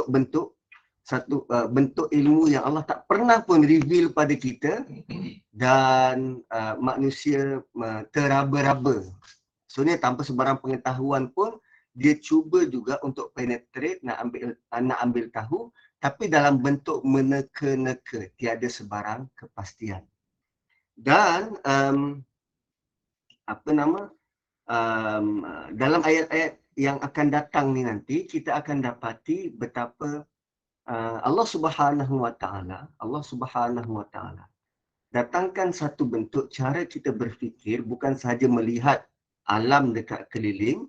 bentuk-bentuk, bentuk ilmu yang Allah tak pernah pun reveal pada kita, dan manusia teraba-raba. So ni tanpa sebarang pengetahuan pun dia cuba juga untuk penetrate, nak ambil tahu, tapi dalam bentuk meneka-neka, tiada sebarang kepastian. Dan dalam ayat-ayat yang akan datang ni nanti, kita akan dapati betapa Allah Subhanahu Wa Taala datangkan satu bentuk cara kita berfikir, bukan sahaja melihat alam dekat keliling,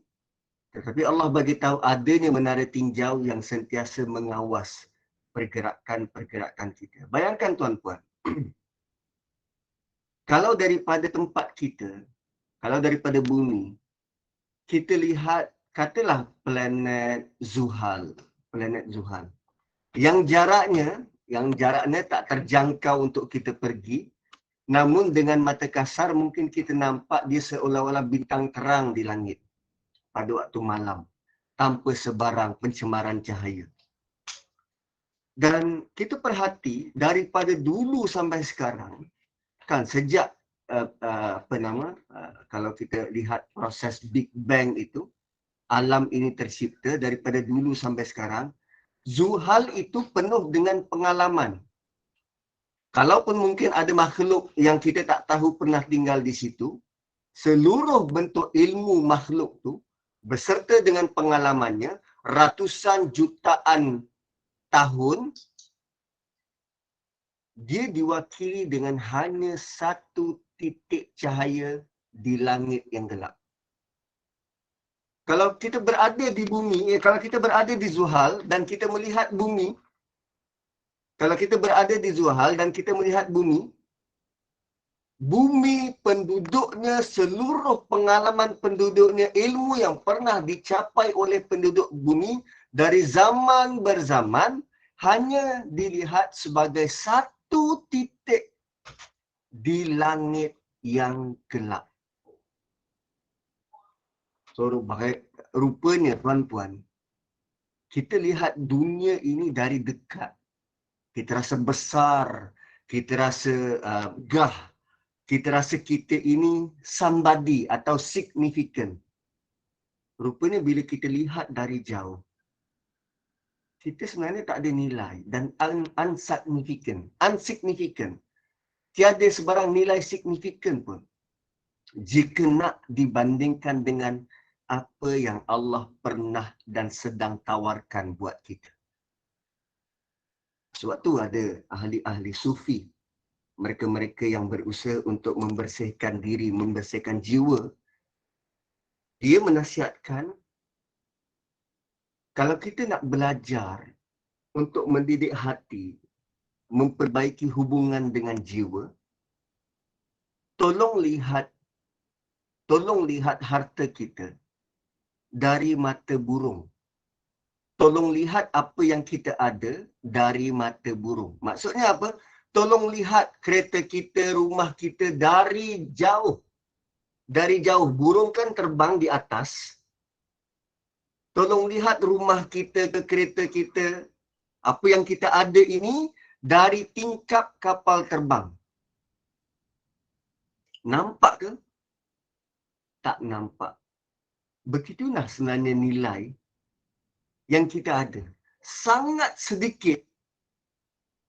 tetapi Allah bagi tahu adanya menara tinjau yang sentiasa mengawas pergerakan-pergerakan kita. Bayangkan tuan-puan, kalau daripada tempat kita, kalau daripada bumi, kita lihat, katalah planet Zuhal, yang jaraknya tak terjangkau untuk kita pergi, namun dengan mata kasar mungkin kita nampak dia seolah-olah bintang terang di langit pada waktu malam, tanpa sebarang pencemaran cahaya. Dan kita perhati daripada dulu sampai sekarang, kan sejak kalau kita lihat proses Big Bang itu, alam ini tercipta daripada dulu sampai sekarang, Zuhal itu penuh dengan pengalaman. Kalaupun mungkin ada makhluk yang kita tak tahu pernah tinggal di situ, seluruh bentuk ilmu makhluk tu beserta dengan pengalamannya ratusan jutaan tahun, dia diwakili dengan hanya satu titik cahaya di langit yang gelap. Kalau kita berada di bumi, kalau kita berada di Zuhal dan kita melihat bumi, bumi penduduknya, seluruh pengalaman penduduknya, ilmu yang pernah dicapai oleh penduduk bumi dari zaman berzaman hanya dilihat sebagai satu titik di langit yang gelap. So, rupanya tuan-puan, kita lihat dunia ini dari dekat. Kita rasa besar, kita rasa gah, kita rasa kita ini somebody atau significant. Rupanya bila kita lihat dari jauh, kita sebenarnya tak ada nilai dan unsignificant. Tiada sebarang nilai signifikan pun jika nak dibandingkan dengan apa yang Allah pernah dan sedang tawarkan buat kita. Sebab tu ada ahli-ahli sufi, mereka-mereka yang berusaha untuk membersihkan diri, membersihkan jiwa. Dia menasihatkan, kalau kita nak belajar untuk mendidik hati, memperbaiki hubungan dengan jiwa, tolong lihat harta kita dari mata burung. Tolong lihat apa yang kita ada dari mata burung. Maksudnya apa? Tolong lihat kereta kita, rumah kita dari jauh. Dari jauh. Burung kan terbang di atas. Tolong lihat rumah kita ke kereta kita, apa yang kita ada ini dari tingkap kapal terbang. Nampak ke? Tak nampak. Begitulah sebenarnya nilai yang kita ada. Sangat sedikit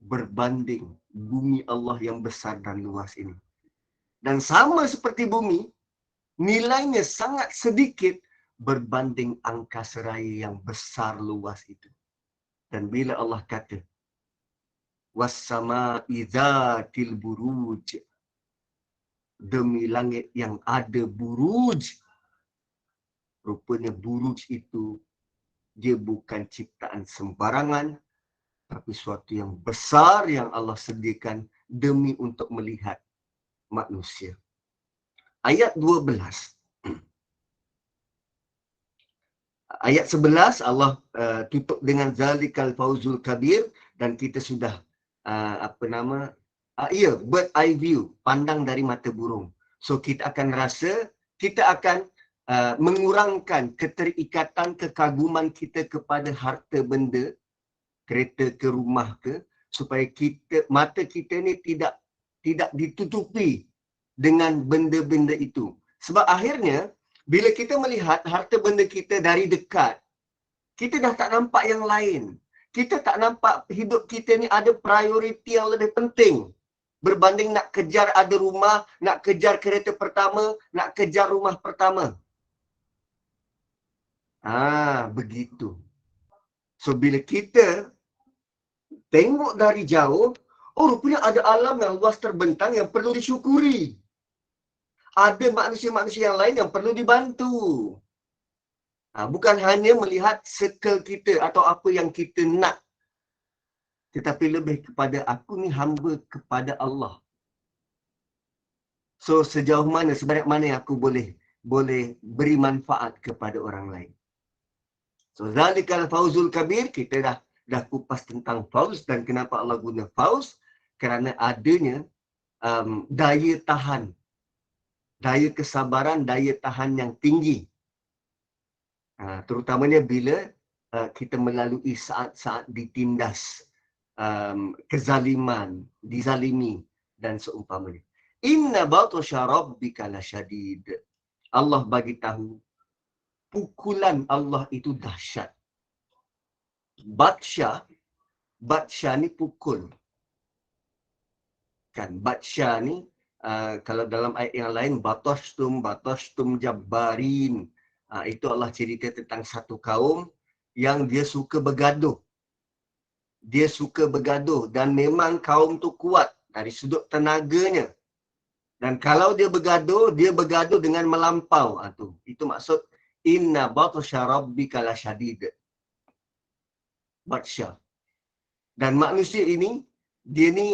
berbanding bumi Allah yang besar dan luas ini. Dan sama seperti bumi, nilainya sangat sedikit berbanding angkasa raya yang besar luas itu. Dan bila Allah kata, "Was-sama'i dzatil buruj", demi langit yang ada buruj, rupanya buruj itu dia bukan ciptaan sembarangan, tapi suatu yang besar yang Allah sediakan demi untuk melihat manusia. Ayat 12. Ayat 11 Allah tutup dengan zalikal fauzul kabir, dan kita sudah bird eye view, pandang dari mata burung. So kita akan rasa, kita akan mengurangkan keterikatan, kekaguman kita kepada harta benda kereta ke rumah ke, supaya mata kita ni tidak ditutupi dengan benda-benda itu. Sebab akhirnya, bila kita melihat harta benda kita dari dekat, kita dah tak nampak yang lain. Kita tak nampak hidup kita ni ada prioriti yang lebih penting berbanding nak kejar ada rumah, nak kejar kereta pertama, nak kejar rumah pertama. Begitu. So, bila kita tengok dari jauh, rupanya ada alam yang luas terbentang yang perlu disyukuri. Ada manusia-manusia yang lain yang perlu dibantu. Bukan hanya melihat circle kita atau apa yang kita nak, tetapi lebih kepada aku ni hamba kepada Allah. So, sejauh mana, sebanyak mana aku boleh beri manfaat kepada orang lain. So, zalikal fauzul kabir, kita dah kupas tentang fauz dan kenapa Allah guna fauz, kerana adanya daya tahan, daya kesabaran, daya tahan yang tinggi. Terutamanya bila kita melalui saat-saat ditindas, kezaliman, dizalimi dan seumpamanya. Inna batsha rabbika lasyadid. Allah bagi tahu pukulan Allah itu dahsyat. Batsha ni pukul. Kan batsha ni kalau dalam ayat yang lain batashtum jabbarin. Itu Allah cerita tentang satu kaum yang dia suka bergaduh. Dia suka bergaduh dan memang kaum tu kuat dari sudut tenaganya. Dan kalau dia bergaduh dengan melampau. Itu maksud inna batsha rabbika lasyadid. Batsha. Dan manusia ini, dia ni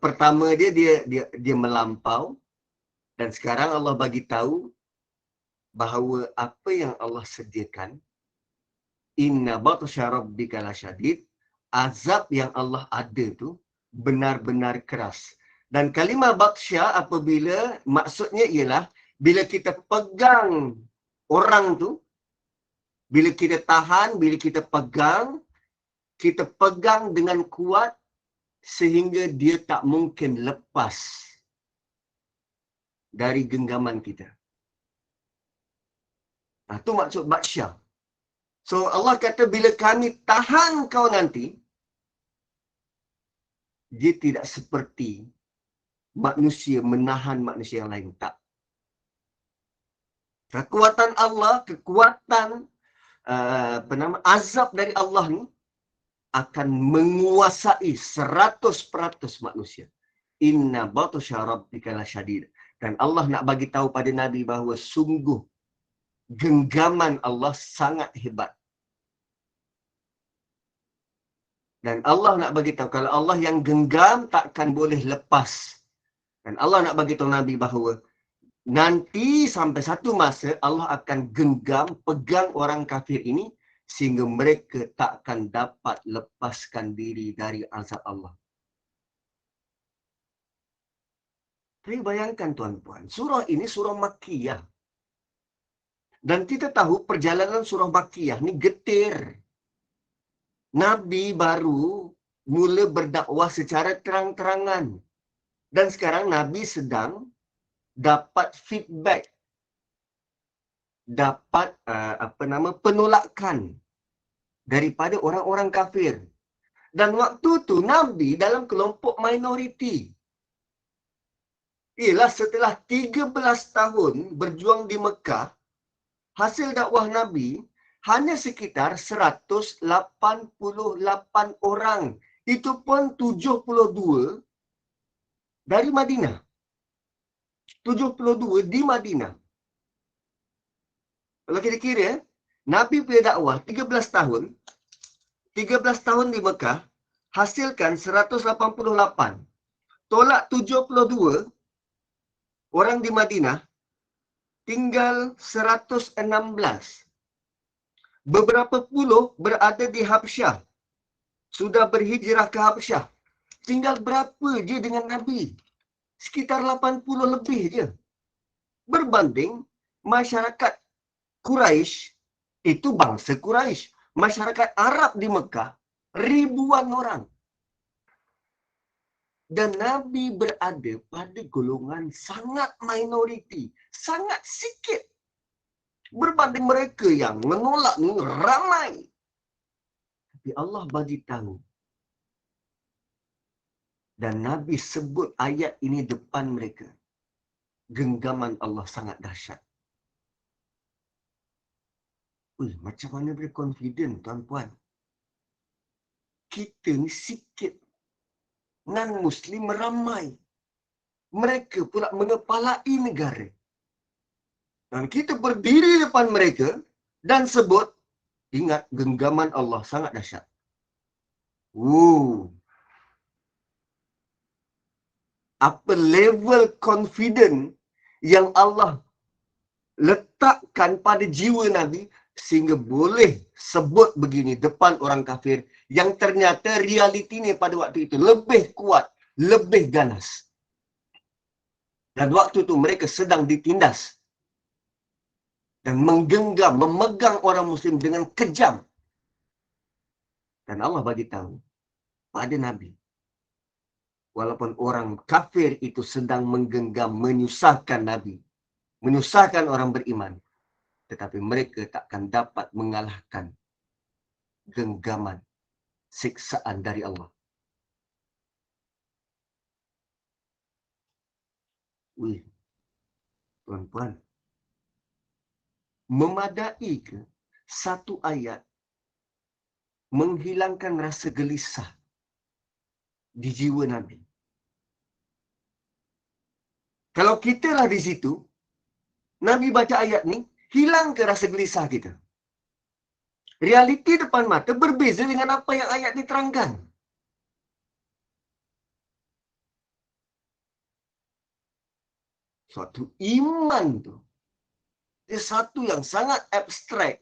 pertama dia melampau, dan sekarang Allah bagi tahu bahawa apa yang Allah sediakan, inna batsha rabbika lasyadid, azab yang Allah ada tu benar-benar keras. Dan kalimah batsha apabila maksudnya ialah bila kita pegang orang tu, bila kita tahan, bila kita pegang dengan kuat sehingga dia tak mungkin lepas dari genggaman kita. Itu maksud batsha. So Allah kata bila kami tahan kau nanti, dia tidak seperti manusia menahan manusia yang lain. Tak. Kekuatan Allah, kekuatan azab dari Allah ni akan menguasai 100% manusia. Inna batsha rabbika lasyadid. Dan Allah nak bagi tahu pada Nabi bahawa sungguh genggaman Allah sangat hebat. Dan Allah nak bagi tahu kalau Allah yang genggam takkan boleh lepas. Dan Allah nak bagi tahu Nabi bahawa nanti sampai satu masa Allah akan genggam, pegang orang kafir ini sehingga mereka takkan dapat lepaskan diri dari azab Allah. Tapi bayangkan tuan-tuan, surah ini surah Makkiyah. Dan kita tahu perjalanan surah Makkiyah ni getir. Nabi baru mula berdakwah secara terang-terangan. Dan sekarang Nabi sedang dapat feedback, dapat penolakan daripada orang-orang kafir. Dan waktu tu Nabi dalam kelompok minoriti. Ialah setelah 13 tahun berjuang di Mekah, hasil dakwah Nabi hanya sekitar 188 orang. Itu pun 72 dari Madinah. 72 di Madinah. Kalau kita kira, Nabi punya dakwah 13 tahun, 13 tahun di Mekah, hasilkan 188. Tolak 72 orang di Madinah, tinggal 116. Beberapa puluh berada di Habsyah. Sudah berhijrah ke Habsyah. Tinggal berapa je dengan Nabi? Sekitar 80 lebih je. Berbanding masyarakat Quraisy, itu bangsa Quraisy. masyarakat Arab di Mekah, ribuan orang. Dan Nabi berada pada golongan sangat minoriti, sangat sikit. Berbanding mereka yang menolak ni ramai. Tapi Allah bagi tahu. Dan Nabi sebut ayat ini depan mereka. Genggaman Allah sangat dahsyat. Macam mana boleh confident, tuan-puan? Kita ni sikit. Non-Muslim ramai. Mereka pula mengepalai negara. Dan kita berdiri depan mereka dan sebut, ingat, genggaman Allah sangat dahsyat. Apa level confident yang Allah letakkan pada jiwa Nabi sehingga boleh sebut begini depan orang kafir yang ternyata realitinya pada waktu itu lebih kuat, lebih ganas. Dan waktu itu mereka sedang ditindas dan menggenggam, memegang orang Muslim dengan kejam. Dan Allah bagi tahu pada Nabi, walaupun orang kafir itu sedang menggenggam, menyusahkan Nabi, menyusahkan orang beriman, tetapi mereka takkan dapat mengalahkan genggaman, siksaan dari Allah. Tuan-puan, memadai ke satu ayat menghilangkan rasa gelisah di jiwa Nabi? Kalau kita lah di situ, Nabi baca ayat ni, hilang ke rasa gelisah kita? Realiti depan mata berbeza dengan apa yang ayat diterangkan. Suatu iman tu, dia satu yang sangat abstrak.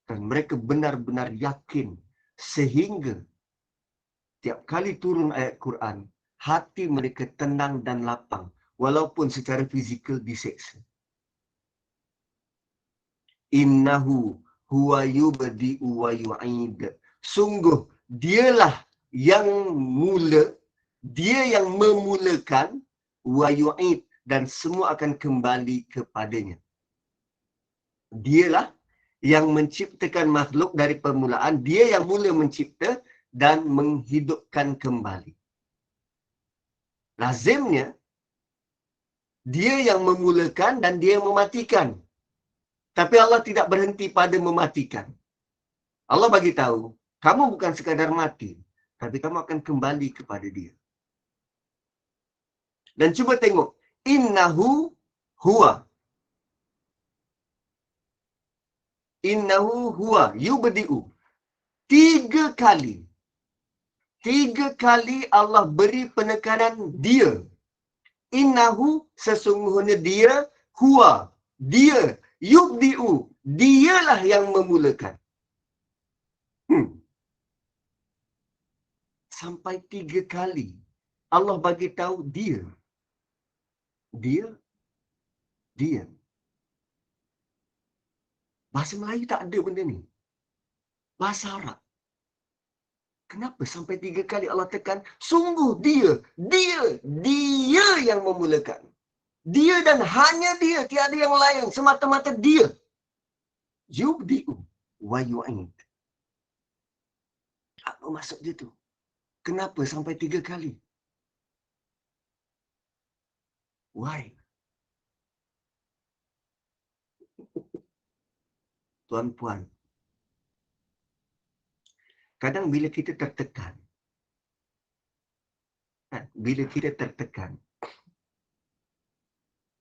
Dan mereka benar-benar yakin sehingga tiap kali turun ayat Quran, hati mereka tenang dan lapang, walaupun secara fizikal diseksa. Innahu huwa yubdi'u wa yu'id. Sungguh dialah yang mula, dia yang memulakan, wa yu'id, dan semua akan kembali kepadanya. Dialah yang menciptakan makhluk dari permulaan, dia yang mula mencipta dan menghidupkan kembali. Lazimnya, dia yang memulakan dan dia yang mematikan. Tapi Allah tidak berhenti pada mematikan. Allah bagi tahu, kamu bukan sekadar mati, tapi kamu akan kembali kepada dia. Dan cuba tengok, innahu huwa. Innahu huwa yubdi'u. 3 kali. 3 kali Allah beri penekanan dia. Innahu, sesungguhnya dia, huwa, dia, yubdi'u, dialah yang memulakan. Sampai 3 kali Allah bagi tahu dia. Dia. Bahasa Melayu tak ada benda ni. Bahasa Arab. Kenapa sampai 3 kali Allah tekan? Sungguh dia yang memulakan. Dia dan hanya dia, tiada yang lain, semata-mata dia. Yubdi'u wa yu'id. Apa maksud dia tu? Kenapa sampai 3 kali? Why? Tuan-puan, kadang bila kita tertekan,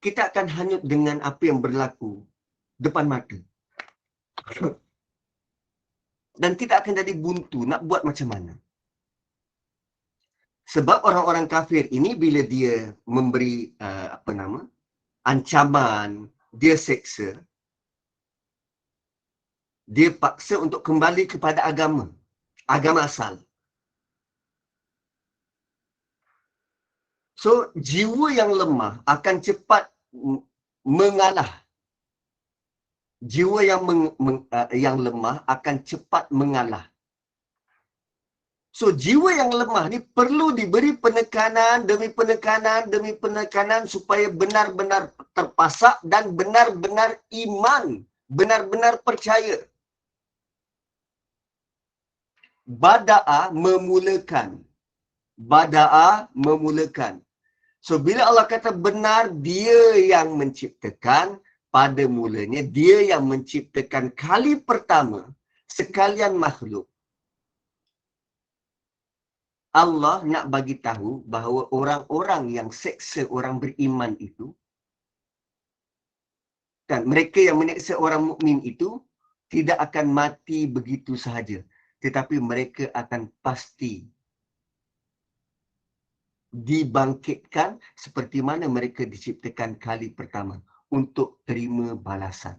kita akan hanyut dengan apa yang berlaku depan mata. Dan kita akan jadi buntu nak buat macam mana. Sebab orang-orang kafir ini bila dia memberi ancaman, dia seksa, dia paksa untuk kembali kepada agama asal. So, jiwa yang lemah akan cepat mengalah Jiwa yang lemah akan cepat mengalah. So, jiwa yang lemah ni perlu diberi penekanan demi penekanan demi penekanan supaya benar-benar terpasak dan benar-benar iman, benar-benar percaya. Bada'a memulakan. Bada'a memulakan. So, bila Allah kata benar, dia yang menciptakan, pada mulanya, dia yang menciptakan kali pertama sekalian makhluk. Allah nak bagi tahu bahawa orang-orang yang seksa orang beriman itu, dan mereka yang menyeksa orang mukmin itu, tidak akan mati begitu sahaja. Tetapi mereka akan pasti dibangkitkan seperti mana mereka diciptakan kali pertama untuk terima balasan.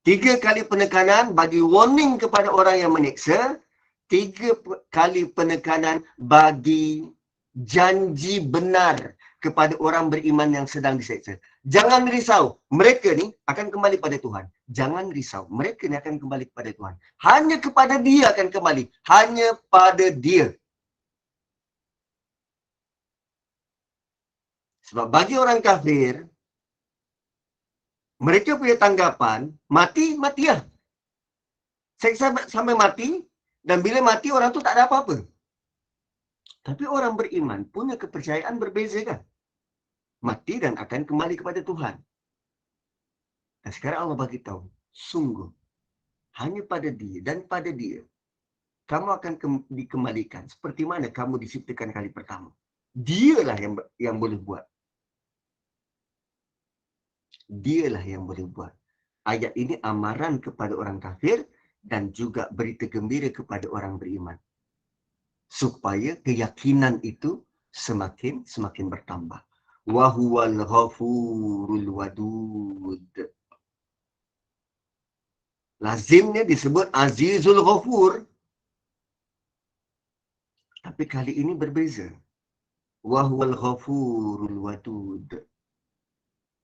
3 kali penekanan bagi warning kepada orang yang menyeksa, 3 kali penekanan bagi janji benar kepada orang beriman yang sedang diseksa. Jangan risau, mereka ni akan kembali pada Tuhan. Jangan risau, mereka ni akan kembali kepada Tuhan. Hanya kepada Dia akan kembali. Hanya pada Dia. Sebab bagi orang kafir, mereka punya tanggapan, mati, matilah. Seksa sampai mati, dan bila mati orang tu tak ada apa-apa. Tapi orang beriman punya kepercayaan berbeza kan? Mati dan akan kembali kepada Tuhan. Dan sekarang Allah bagi tahu, sungguh hanya pada Dia dan pada Dia kamu akan dikembalikan seperti mana kamu diciptakan kali pertama. Dialah yang boleh buat. Dialah yang boleh buat. Ayat ini amaran kepada orang kafir dan juga berita gembira kepada orang beriman. Supaya keyakinan itu semakin bertambah. Wa huwal ghafurul wadud. Lazimnya disebut Azizul Ghafur. Tapi kali ini berbeza. Wa huwal ghafurul wadud.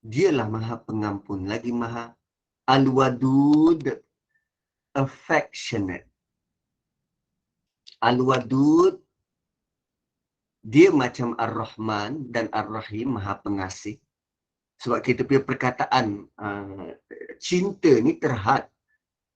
Dialah Maha Pengampun, lagi Maha Al-Wadud, affectionate. Al-Wadud, dia macam Ar-Rahman dan Ar-Rahim, Maha Pengasih. Sebab kita punya perkataan cinta ni terhad.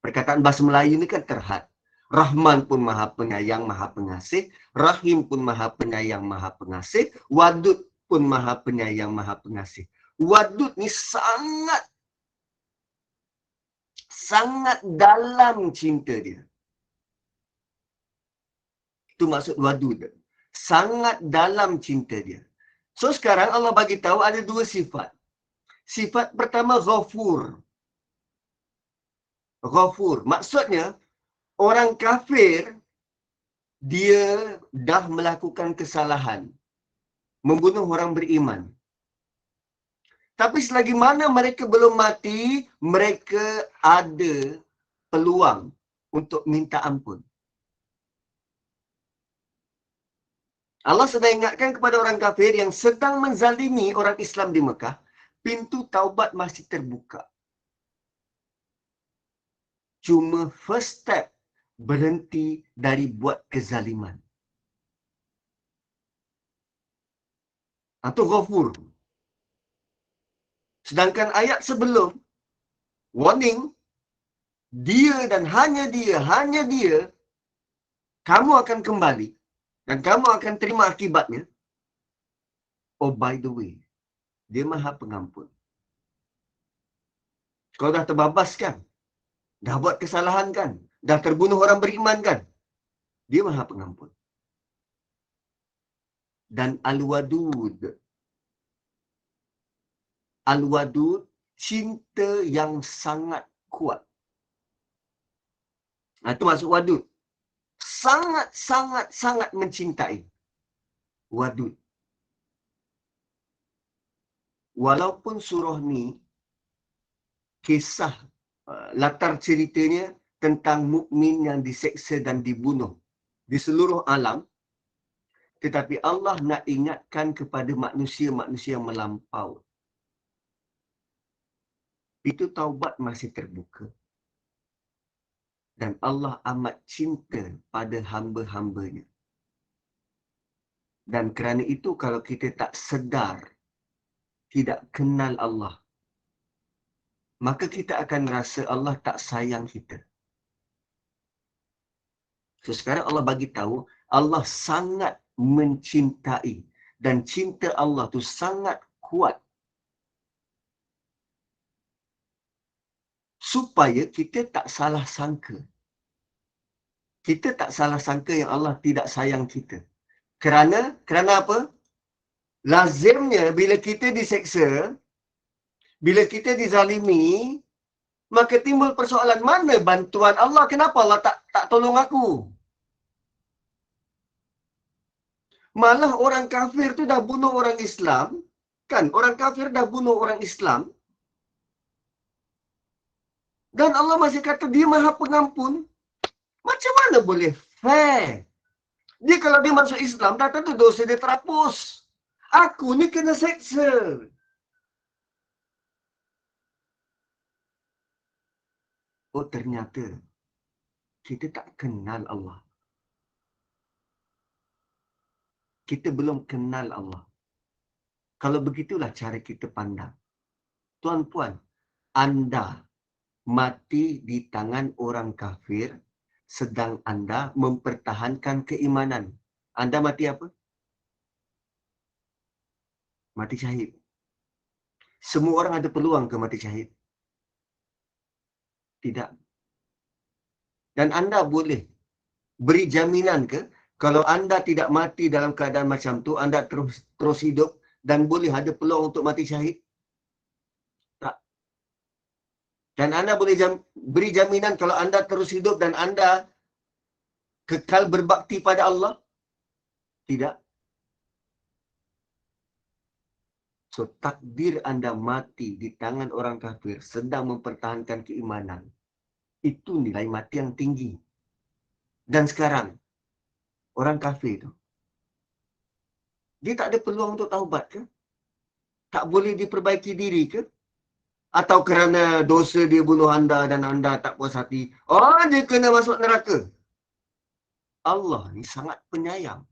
Perkataan bahasa Melayu ni kan terhad. Rahman pun Maha Penyayang, Maha Pengasih. Rahim pun Maha Penyayang, Maha Pengasih. Wadud pun Maha Penyayang, Maha Pengasih. Wadud ni sangat dalam cinta dia. Itu maksud wadud. Sangat dalam cinta dia. So sekarang Allah bagi tahu ada 2 sifat. Sifat pertama ghafur. Ghafur. Maksudnya orang kafir dia dah melakukan kesalahan. Membunuh orang beriman. Tapi selagi mana mereka belum mati, mereka ada peluang untuk minta ampun. Allah sedang ingatkan kepada orang kafir yang sedang menzalimi orang Islam di Mekah, pintu taubat masih terbuka. Cuma first step berhenti dari buat kezaliman. Atau ghafur. Sedangkan ayat sebelum, warning, dia dan hanya dia, kamu akan kembali dan kamu akan terima akibatnya. Oh, by the way, dia Maha Pengampun. Kau dah terbabas kan? Dah buat kesalahan kan? Dah terbunuh orang beriman kan? Dia Maha Pengampun. Dan Al-Wadud. Al-Wadud, cinta yang sangat kuat. Itu maksud wadud. Sangat mencintai. Wadud. Walaupun surah ni, kisah latar ceritanya tentang mukmin yang diseksa dan dibunuh di seluruh alam, tetapi Allah nak ingatkan kepada manusia-manusia yang melampau. itu taubat masih terbuka. Dan Allah amat cinta pada hamba-hambanya. Dan kerana itu kalau kita tak sedar, tidak kenal Allah, maka kita akan rasa Allah tak sayang kita. So sekarang Allah bagi tahu, Allah sangat mencintai. Dan cinta Allah tu sangat kuat. Supaya kita tak salah sangka. Kita tak salah sangka yang Allah tidak sayang kita. Kerana apa? Lazimnya bila kita diseksa, bila kita dizalimi, maka timbul persoalan, mana bantuan Allah? Kenapa Allah tak tolong aku? Malah orang kafir tu dah bunuh orang Islam, kan? Orang kafir dah bunuh orang Islam. Dan Allah masih kata dia Maha Pengampun. Macam mana boleh fair? Dia kalau dia masuk Islam, dah tentu dosa dia terhapus. Aku ni kena seksa. Oh ternyata, kita tak kenal Allah. Kita belum kenal Allah. Kalau begitulah cara kita pandang. Tuan-puan, anda mati di tangan orang kafir, sedang anda mempertahankan keimanan. Anda mati apa? Mati syahid. Semua orang ada peluang ke mati syahid? Tidak. Dan anda boleh beri jaminan ke kalau anda tidak mati dalam keadaan macam tu, anda terus hidup dan boleh ada peluang untuk mati syahid? Tak. Dan anda boleh beri jaminan kalau anda terus hidup dan anda kekal berbakti pada Allah? Tidak. So, takdir anda mati di tangan orang kafir sedang mempertahankan keimanan. Itu nilai mati yang tinggi. Dan sekarang, orang kafir tu, dia tak ada peluang untuk taubat ke? Tak boleh diperbaiki diri ke? Atau kerana dosa dia bunuh anda dan anda tak puas hati, oh dia kena masuk neraka? Allah ni sangat penyayang.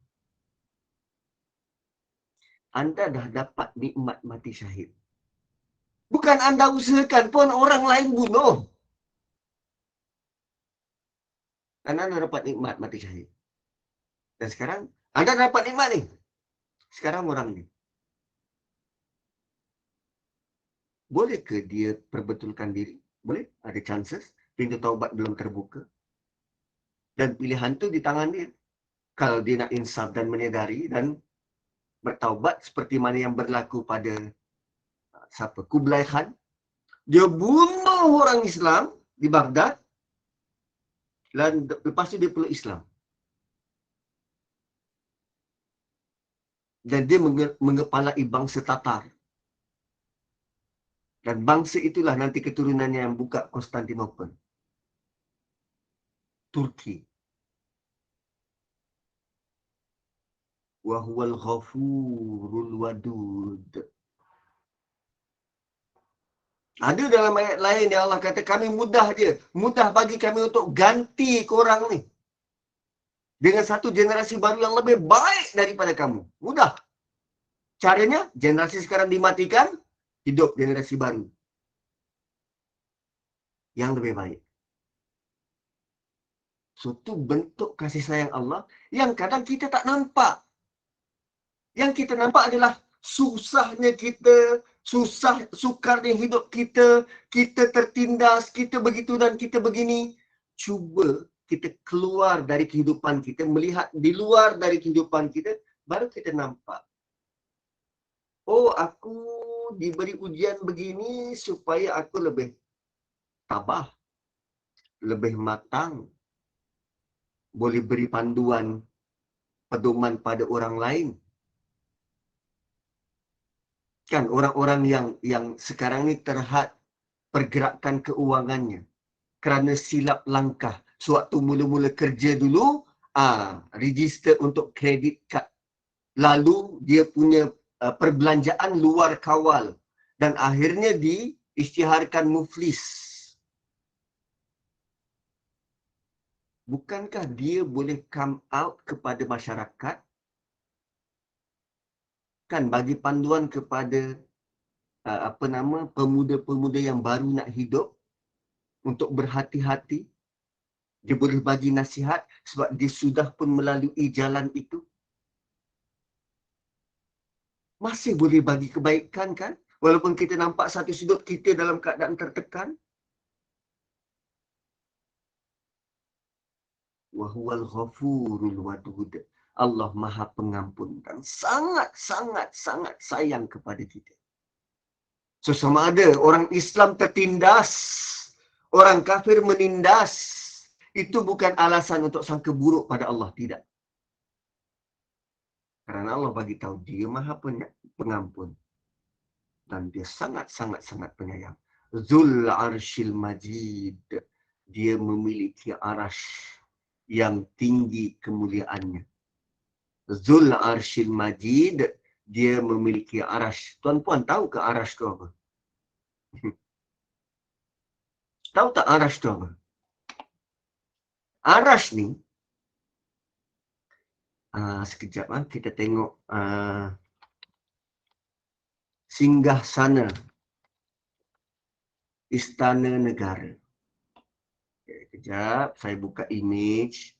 Anda dah dapat nikmat mati syahid. Bukan anda usahakan pun, orang lain bunuh. Dan anda dapat nikmat mati syahid. Dan sekarang, anda dapat nikmat ni. Sekarang orang ni, boleh ke dia perbetulkan diri? Boleh? Ada chances. Pintu taubat belum terbuka. Dan pilihan tu di tangan dia. Kalau dia nak insaf dan menyedari dan bertaubat seperti mana yang berlaku pada siapa? Kublai Khan. Dia bunuh orang Islam di Baghdad. Dan lepas tu dia peluk Islam. Dan dia mengepalai bangsa Tatar. Dan bangsa itulah nanti keturunannya yang buka Konstantinopel. Turki. Wa huwal ghafurul wadud. Ada dalam ayat lain yang Allah kata, kami mudah je. Mudah bagi kami untuk ganti korang ni. Dengan satu generasi baru yang lebih baik daripada kamu. Mudah. Caranya, generasi sekarang dimatikan, hidup generasi baru. Yang lebih baik. So, itu bentuk kasih sayang Allah yang kadang kita tak nampak. Yang kita nampak adalah susahnya kita, sukarnya hidup kita, kita tertindas, kita begitu dan kita begini. Cuba kita keluar dari kehidupan kita, melihat di luar dari kehidupan kita, baru kita nampak. Oh, aku diberi ujian begini supaya aku lebih tabah, lebih matang, boleh beri panduan, pedoman pada orang lain. Kan orang-orang yang sekarang ni terhad pergerakan keuangannya kerana silap langkah. Sewaktu mula-mula kerja dulu, register untuk kredit kad. Lalu dia punya perbelanjaan luar kawal dan akhirnya isytiharkan muflis. Bukankah dia boleh come out kepada masyarakat? Kan bagi panduan kepada pemuda-pemuda yang baru nak hidup untuk berhati-hati. Dia boleh bagi nasihat sebab dia sudah pun melalui jalan itu. Masih boleh bagi kebaikan kan? Walaupun kita nampak satu sudut kita dalam keadaan tertekan. Wahuwal ghafurul wadud. Allah Maha Pengampun dan sangat sayang kepada kita. So sama ada orang Islam tertindas, orang kafir menindas, itu bukan alasan untuk sangka buruk pada Allah, tidak. Kerana Allah bagi tahu dia Maha Pengampun dan dia sangat penyayang. Zul Arshil Majid. Dia memiliki arash yang tinggi kemuliaannya. Zul Arshil Majid. Dia memiliki arash. Tuan-puan tahu ke arash tu apa? Tahu tak arash tu apa? Arash ni, sekejap kita tengok singgah sana Istana Negara. Sekejap, saya buka image.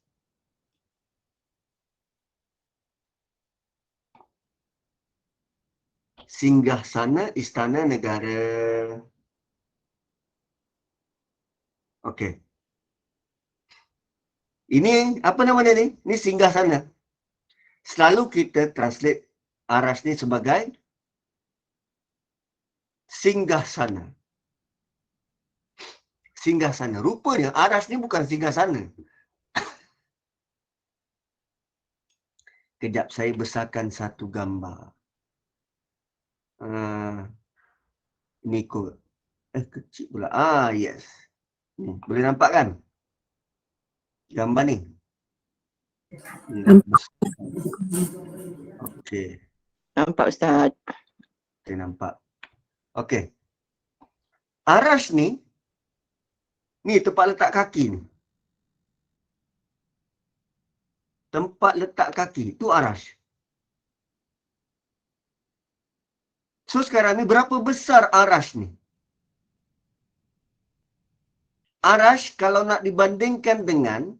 Singgah sana Istana Negara. Okey. Ini apa nama dia ni? Ini singgah sana. Selalu kita translate arash ni sebagai singgah sana. Singgah sana. Rupanya arash ni bukan singgah sana. Kejap saya besarkan satu gambar. Ni kot. Kecil pula. Yes. Boleh nampak kan? Gambar ni. Okey. Nampak Ustaz. Okey, nampak. Okey. Arash ni tempat letak kaki ni. Tempat letak kaki. Tu arash. So sekarang ni berapa besar arash ni? Arash kalau nak dibandingkan dengan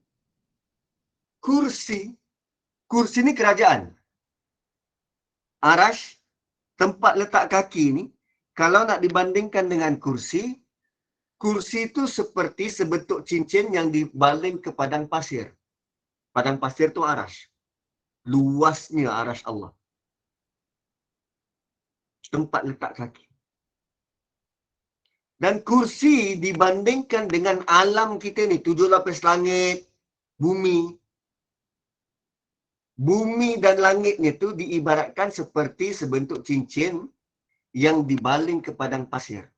kursi. Kursi ni kerajaan. Arash, tempat letak kaki ni, kalau nak dibandingkan dengan kursi, kursi itu seperti sebentuk cincin yang dibaling ke padang pasir. Padang pasir tu arash. Luasnya arash Allah. Tempat letak kaki. Dan kursi dibandingkan dengan alam kita ni, 7 lapis langit, bumi. Bumi dan langitnya tu diibaratkan seperti sebentuk cincin yang dibaling ke padang pasir.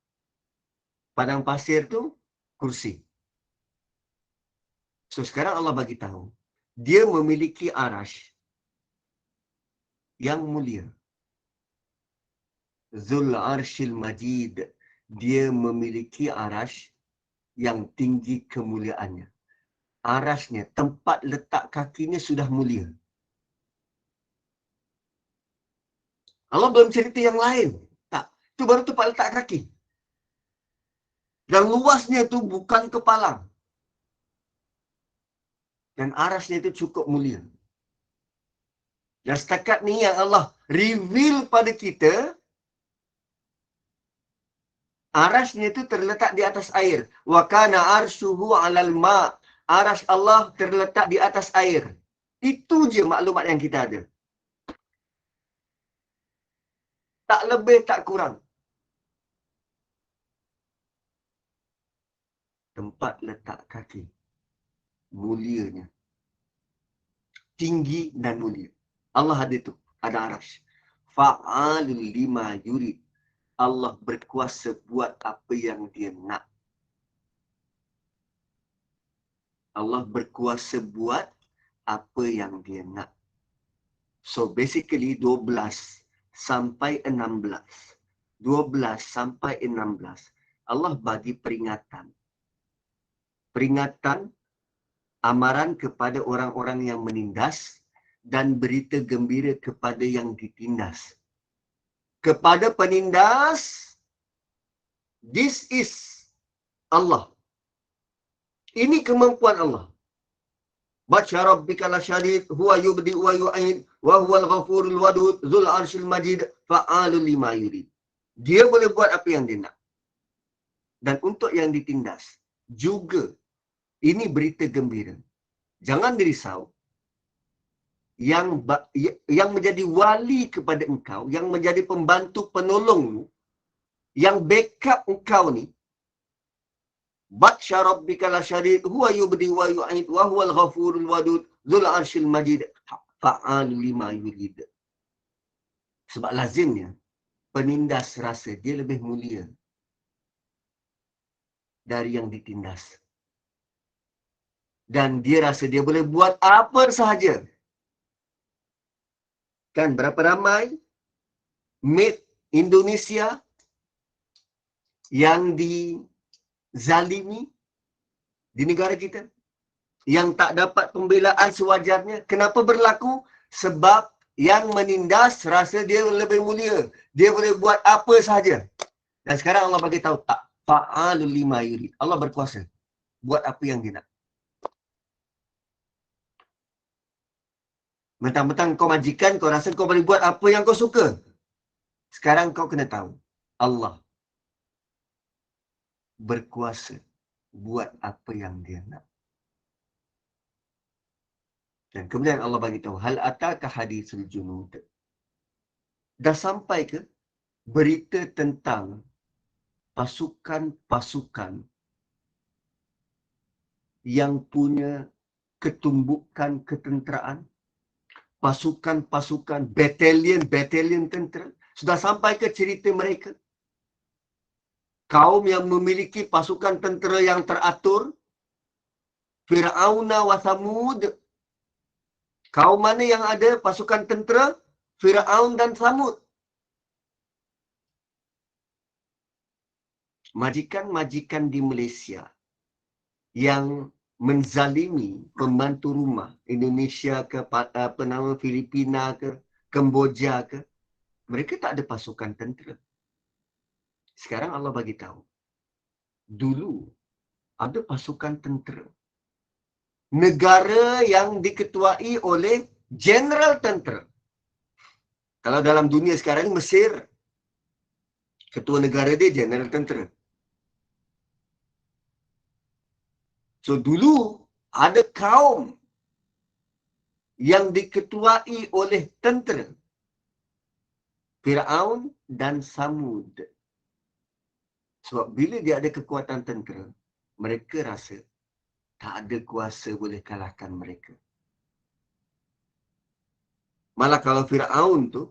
Padang pasir tu kursi. So sekarang Allah bagi tahu, dia memiliki arash yang mulia. Zul Arshil Majid. Dia memiliki arash yang tinggi kemuliaannya. Arashnya, tempat letak kakinya sudah mulia. Allah belum cerita yang lain. Tak. Itu baru tempat letak kaki. Dan luasnya itu bukan kepalang. Dan arasnya itu cukup mulia. Dan setakat ni yang Allah reveal pada kita, arasnya itu terletak di atas air. Wa kana arshuhu 'alal ma'. Arash Allah terletak di atas air. Itu je maklumat yang kita ada. Tak lebih, tak kurang. Tempat letak kaki. Mulianya. Tinggi dan mulia. Allah ada itu. Ada arash. Fa'alul lima yurid. Allah berkuasa buat apa yang dia nak. Allah berkuasa buat apa yang dia nak. So basically 12 sampai 16. 12 sampai 16. Allah bagi peringatan. Peringatan, amaran kepada orang-orang yang menindas dan berita gembira kepada yang ditindas. Kepada penindas, this is Allah. Ini kemampuan Allah. Baca rabbika lasyadid huwa yubdi wa yu'id wa huwal ghafurul wadud dzul arsyil majid fa'alul lima yurid. Dia boleh buat apa yang dia nak. Dan untuk yang ditindas juga ini berita gembira. Jangan dirisau. Yang menjadi wali kepada engkau, yang menjadi pembantu penolongmu, yang backup engkau ni, Batsha rabbika lasyadid huwa yubdi wa yu'id wa huwal ghafurul wadud dzul arsyil majid fa'alu lima yurid. Sebab lazimnya penindas rasa dia lebih mulia dari yang ditindas. Dan dia rasa dia boleh buat apa sahaja. Kan berapa ramai made Indonesia yang dizalimi di negara kita, yang tak dapat pembelaan sewajarnya. Kenapa berlaku? Sebab yang menindas rasa dia lebih mulia. Dia boleh buat apa sahaja. Dan sekarang Allah bagi tahu tak. Fa'alul lima yurid. Allah berkuasa buat apa yang dia nak. Mentang-mentang kau majikan, kau rasa kau boleh buat apa yang kau suka. Sekarang kau kena tahu, Allah berkuasa buat apa yang dia nak. Dan kemudian Allah bagi tahu, hal ataka hadisul junud. Dah sampai ke berita tentang pasukan-pasukan yang punya ketumbukan ketenteraan, pasukan-pasukan, batalion tentera. Sudah sampai ke cerita mereka? Kaum yang memiliki pasukan tentera yang teratur, Fir'auna wa Samud. Kaum mana yang ada pasukan tentera? Fir'aun dan Samud. Majikan-majikan di Malaysia yang menzalimi pembantu rumah Indonesia ke penama Filipina ke Kemboja ke, mereka tak ada pasukan tentera. Sekarang Allah bagi tahu, dulu ada pasukan tentera. Negara yang diketuai oleh jeneral tentera. Kalau dalam dunia sekarang Mesir, ketua negara dia jeneral tentera. So dulu ada kaum yang diketuai oleh tentera. Fir'aun dan Samud. Sebab bila dia ada kekuatan tentera, mereka rasa tak ada kuasa boleh kalahkan mereka. Malah kalau Fir'aun tu,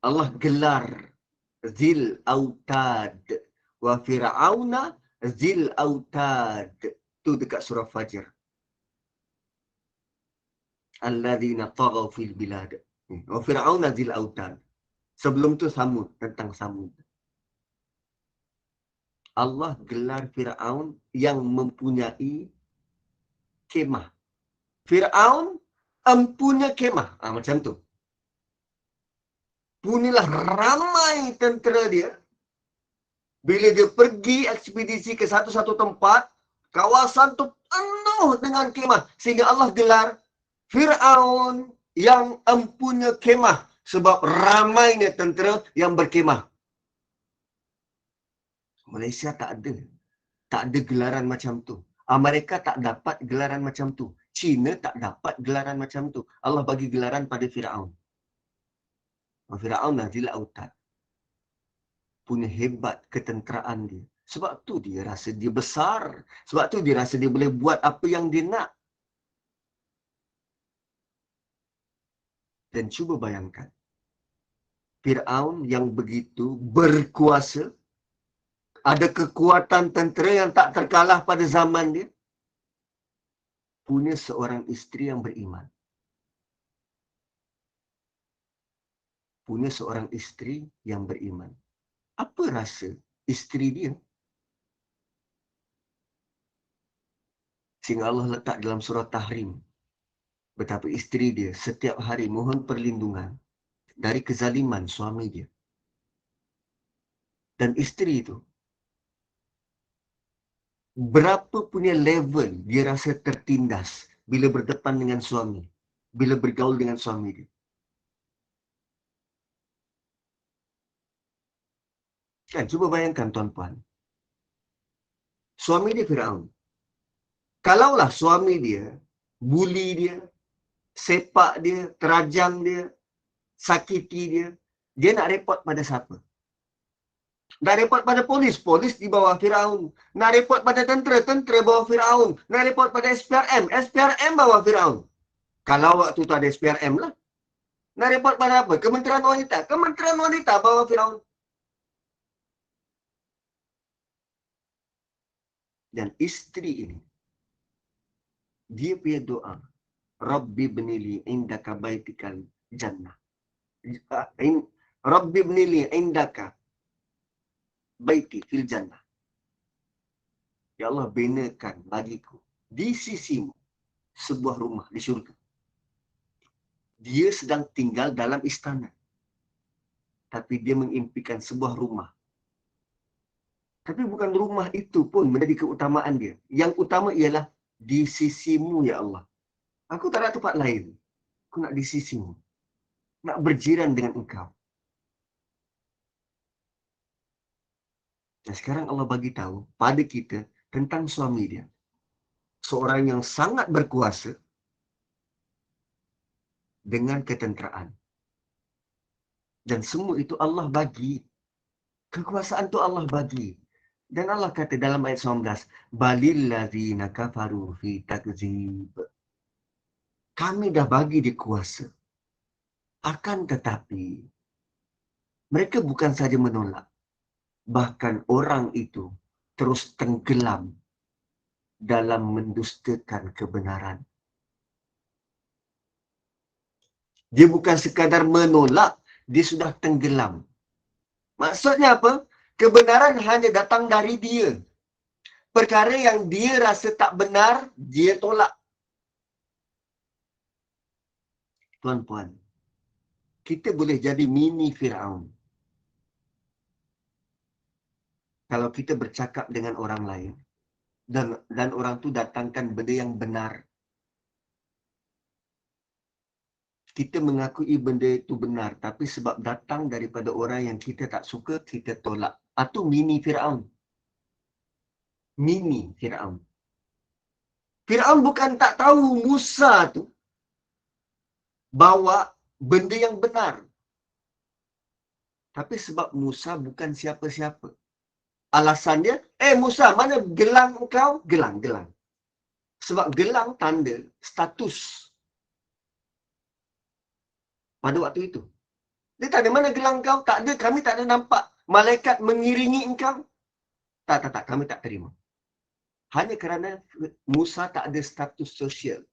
Allah gelar Zil Autad. Wa Fir'auna Zil Autad. Tu dekat surah Fajr. Alladzina taghaw fil bilad. Wa Fir'auna Zil Autad. Sebelum tu Samud, tentang Samud. Allah gelar Fir'aun yang mempunyai kemah. Fir'aun empunya kemah. Macam tu. Punyalah ramai tentera dia. Bila dia pergi ekspedisi ke satu-satu tempat, kawasan tu penuh dengan kemah. Sehingga Allah gelar Fir'aun yang empunya kemah. Sebab ramainya tentera yang berkemah. Malaysia tak ada. Tak ada gelaran macam tu. Amerika tak dapat gelaran macam tu. China tak dapat gelaran macam tu. Allah bagi gelaran pada Fir'aun. Fir'aun Nazil Autad. Punya hebat ketenteraan dia. Sebab tu dia rasa dia besar. Sebab tu dia rasa dia boleh buat apa yang dia nak. Dan cuba bayangkan. Fir'aun yang begitu berkuasa, ada kekuatan tentera yang tak terkalah pada zaman dia, punya seorang isteri yang beriman. Punya seorang isteri yang beriman. Apa rasa isteri dia Sehingga Allah letak dalam surah Tahrim betapa isteri dia setiap hari mohon perlindungan dari kezaliman suami dia. Dan isteri itu, berapa punya level dia rasa tertindas bila berdepan dengan suami, bila bergaul dengan suami dia. Kan, cuba bayangkan tuan-puan. Suami dia Firaun. Kalaulah suami dia bully dia, sepak dia, terajang dia, sakiti dia, dia nak report pada siapa? Nak report pada polis, polis di bawah Firaun. Nak report pada tentera, tentera bawah Firaun. Nak report pada SPRM, SPRM bawah Firaun. Kalau waktu tu ada SPRM lah. Nak report pada apa? Kementerian Wanita, Kementerian Wanita bawah Firaun. Dan isteri ini, dia punya doa, Rabbi bnili indaka baitikal jannah. Rabbi bnili indaka baiti fil jannah. Ya Allah, binakan bagiku di sisimu sebuah rumah di syurga. Dia sedang tinggal dalam istana, tapi dia mengimpikan sebuah rumah. Tapi bukan rumah itu pun menjadi keutamaan dia. Yang utama ialah di sisimu, ya Allah. Aku tak nak tempat lain. Aku nak di sisimu. Nak berjiran dengan engkau. Dan sekarang Allah bagi tahu pada kita tentang suami dia. Seorang yang sangat berkuasa dengan ketenteraan. Dan semua itu Allah bagi. Kekuasaan itu Allah bagi. Dan Allah kata dalam ayat 19, Balil ladzina kafaru fi takzib. Kami dah bagi dia kuasa. Akan tetapi, mereka bukan saja menolak. Bahkan orang itu terus tenggelam dalam mendustakan kebenaran. Dia bukan sekadar menolak, dia sudah tenggelam. Maksudnya apa? Kebenaran hanya datang dari dia. Perkara yang dia rasa tak benar, dia tolak. Tuan-puan, kita boleh jadi mini Firaun. Kalau kita bercakap dengan orang lain, dan orang tu datangkan benda yang benar. Kita mengakui benda itu benar, tapi sebab datang daripada orang yang kita tak suka, kita tolak. Itu mini Firaun. Mini Firaun. Firaun bukan tak tahu Musa tu bawa benda yang benar. Tapi sebab Musa bukan siapa-siapa. Alasan dia, Musa, mana gelang kau? Gelang. Sebab gelang tanda status pada waktu itu. Dia tak ada, mana gelang kau? Tak ada, kami tak ada nampak malaikat mengiringi engkau. Tak, kami tak terima. Hanya kerana Musa tak ada status sosial.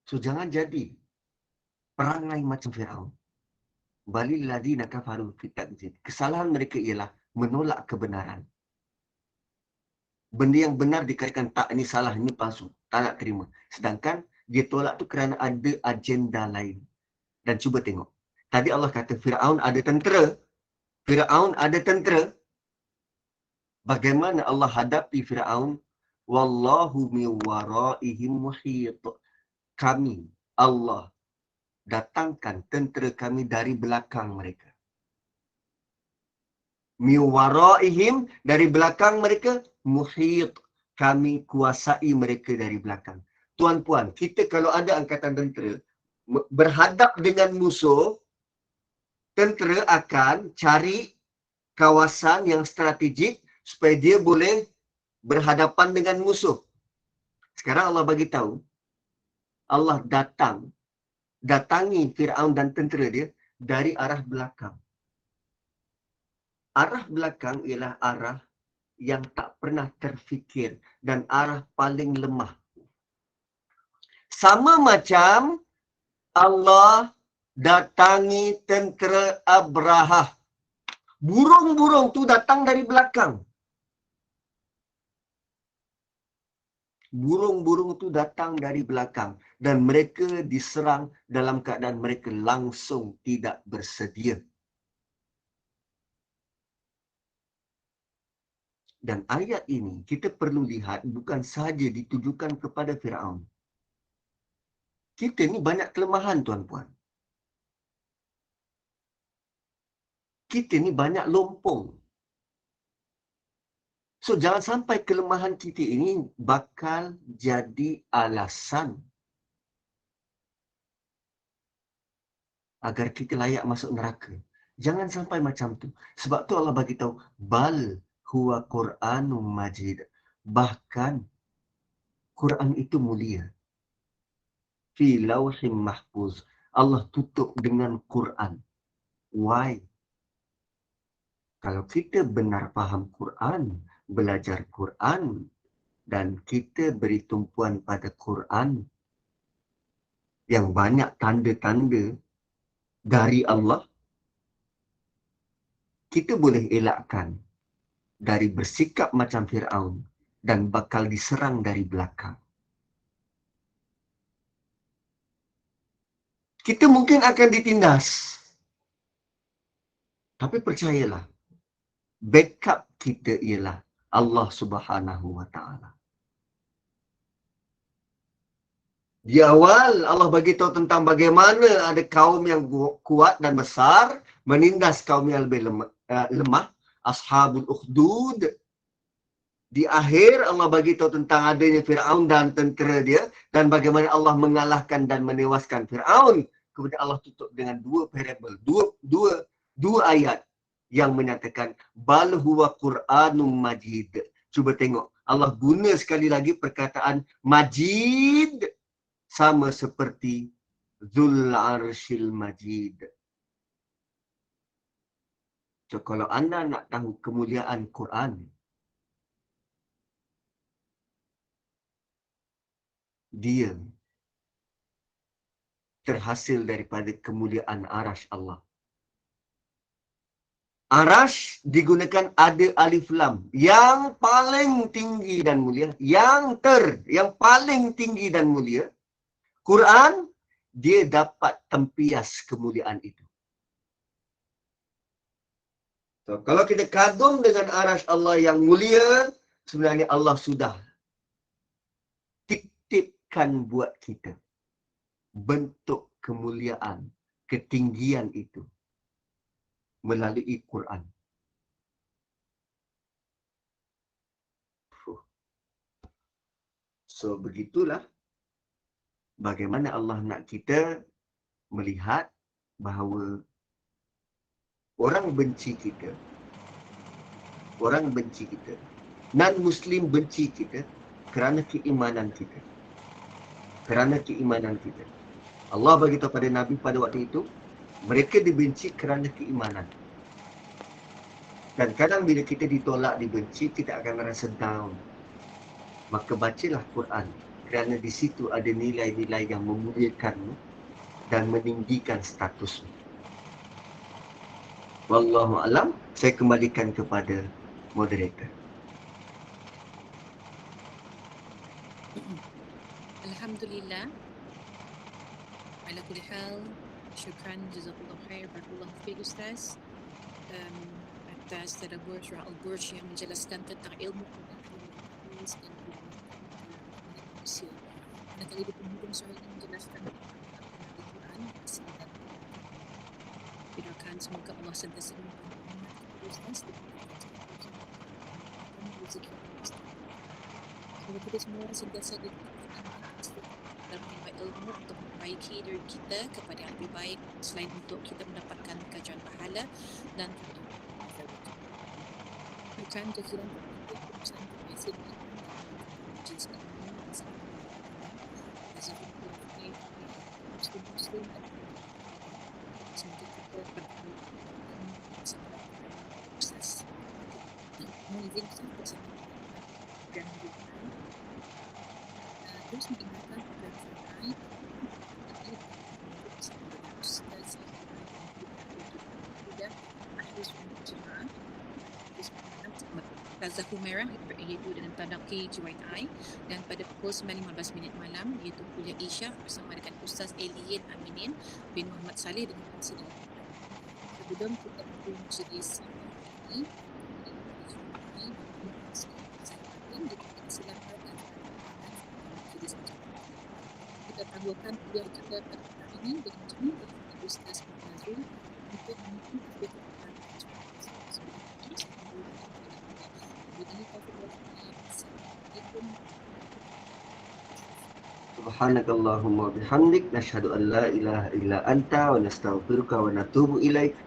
So, jangan jadi perangai macam Firaun. Balil ladzina kafaru fi takzib. Kesalahan mereka ialah menolak kebenaran. Benda yang benar dikatakan tak, ini salah, ini palsu. Tak nak terima. Sedangkan dia tolak tu kerana ada agenda lain. Dan cuba tengok. Tadi Allah kata Firaun ada tentera. Firaun ada tentera. Bagaimana Allah hadapi Firaun? Wallahu min waraihim muhit. Kami, Allah, datangkan tentera kami dari belakang mereka. Min waraihim, dari belakang mereka, muhit. Kami kuasai mereka dari belakang. Tuan-puan, kita kalau ada angkatan tentera, berhadap dengan musuh, tentera akan cari kawasan yang strategik supaya dia boleh berhadapan dengan musuh. Sekarang Allah bagi tahu, Allah datangi Firaun dan tentera dia dari arah belakang. Arah belakang ialah arah yang tak pernah terfikir dan arah paling lemah. Sama macam Allah datangi tentera Abrahah. Burung-burung tu datang dari belakang. burung-burung itu datang dari belakang dan mereka diserang dalam keadaan mereka langsung tidak bersedia. Dan ayat ini kita perlu lihat bukan sahaja ditujukan kepada Firaun. Kita ni banyak kelemahan, tuan-puan. Kita ni banyak lompong. So, jangan sampai kelemahan kita ini bakal jadi alasan agar kita layak masuk neraka. Jangan sampai macam tu. Sebab tu Allah bagi tahu, bal huwa Qur'anum Majid. Bahkan Quran itu mulia. Fi lauhim mahfuz. Allah tutup dengan Quran. Why? Kalau kita benar faham Quran, belajar Quran, dan kita beri tumpuan pada Quran yang banyak tanda-tanda dari Allah, kita boleh elakkan dari bersikap macam Firaun dan bakal diserang dari belakang. Kita mungkin akan ditindas. Tapi percayalah, backup kita ialah Allah Subhanahu wa Ta'ala. Di awal Allah bagi tahu tentang bagaimana ada kaum yang kuat dan besar menindas kaum yang lebih lemah, Ashabul Ukhdud. Di akhir Allah bagi tahu tentang adanya Firaun dan tentera dia dan bagaimana Allah mengalahkan dan menewaskan Firaun. Kemudian Allah tutup dengan dua parable, dua ayat yang menyatakan bal huwa Qur'anum Majid. Cuba tengok, Allah guna sekali lagi perkataan Majid sama seperti Dzul Arshil Majid. So, kalau anda nak tahu kemuliaan Quran, dia terhasil daripada kemuliaan Arash Allah. Arash digunakan ada alif lam. Yang paling tinggi dan mulia. Yang paling tinggi dan mulia. Quran, dia dapat tempias kemuliaan itu. So, kalau kita kagum dengan Arash Allah yang mulia, sebenarnya Allah sudah titipkan buat kita bentuk kemuliaan, ketinggian itu melalui Quran. So, begitulah bagaimana Allah nak kita melihat bahawa orang benci kita. Orang benci kita. Non-Muslim benci kita kerana keimanan kita. Kerana keimanan kita. Allah bagi tahu pada Nabi pada waktu itu, mereka dibenci kerana keimanan. Dan kadang bila kita ditolak, dibenci, kita akan rasa down. Maka bacalah Quran. Kerana di situ ada nilai-nilai yang memuliakanmu dan meninggikan statusmu. Wallahu alam, saya kembalikan kepada moderator. Alhamdulillah. Ala kulli hal, syukran, jazakallahu khair, barakallahu fiik Ustaz. Atas tadabbur surah Al-Burj yang menjelaskan tentang ilmu dan manusia. Dan kali di penghujung surah ini menjelaskan tentang Al-Quran dan doakan semoga Allah sentiasa membantu Ustaz dan rezeki Ustaz. Semoga kita semua sentiasa dalam menimba ilmu untuk memperbaiki diri kita kepada yang lebih baik selain untuk kita mendapatkan kajian pahala dan bukan jaziran perusahaan berhasil menjelaskan Muslim semoga kita berdoa bersama proses mungkin kita dan terus mendengarkan program terbaik Ustazah Humairah iaitu dengan Tadaki GYI, dan pada pukul 9.15 malam iaitu kuliah Isyak bersama dengan Ustaz Alien Aminin bin Muhammad Saleh dengan Presiden. Sebelum kita memulai majlis ini, silakan kita tangguhkan kuliah kita pada hari ini dengan jemaah Ustaz Nazrul untuk mengikuti Subhanakallahumma bihamdik nashhadu an la ilaha illa anta wa nastaghfiruka wa natubu ilaik.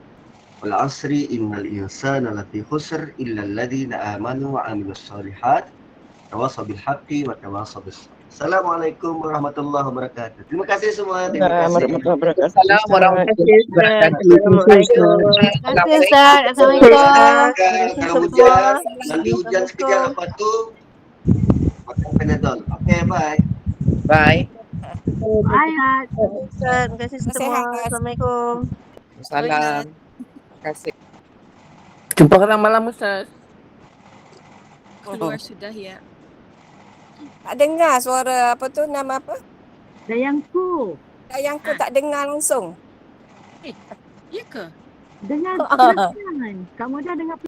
Wal asri innal insana lafi khusr illa alladhina amanu wa amilus solihat tawasaw bil haqqi wa tawasaw bis sabr. Assalamualaikum warahmatullahi wabarakatuh. Terima kasih semua. Terima kasih. Assalamualaikum warahmatullahi wabarakatuh. Terima kasih Ustaz. Assalamualaikum. Kalau hujan, nanti hujan sekejap, lepas tu makan Panadol. Okay, bye. Bye. Bye. Ustaz. Terima kasih semua. Assalamualaikum. Salam. Terima kasih. Jumpa kita malam Ustaz. Keluar sudah ya. Tak dengar suara apa tu, nama apa? Dayangku. Dayangku tak dengar langsung. Ya ke? Dengar pelan-pelan. Kamu dah dengar